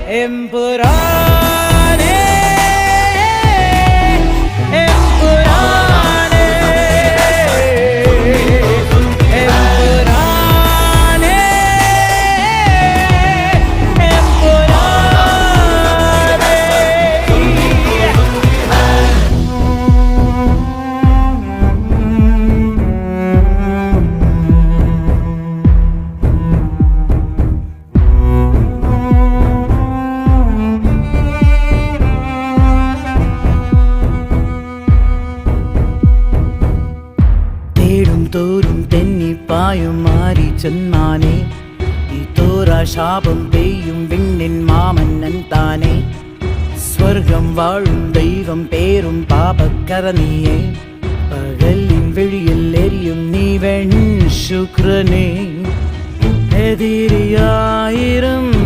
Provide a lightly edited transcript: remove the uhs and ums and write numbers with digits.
എമ്പുരാനേ തോറും തെന്നിപ്പായും മാറി ചെന്നാനേ ഈ തോരാ ശാപം പെയ്യും വിണ്ണിൻ മാമന്നൻ താനേ സ്വർഗം വാഴും ദൈവം പേരും പാപക്കര നീയേ പകലിൻ വിഴിയിൽ എരിയും നീ വെൺ ശുക്രനേ എതിരിയായിരം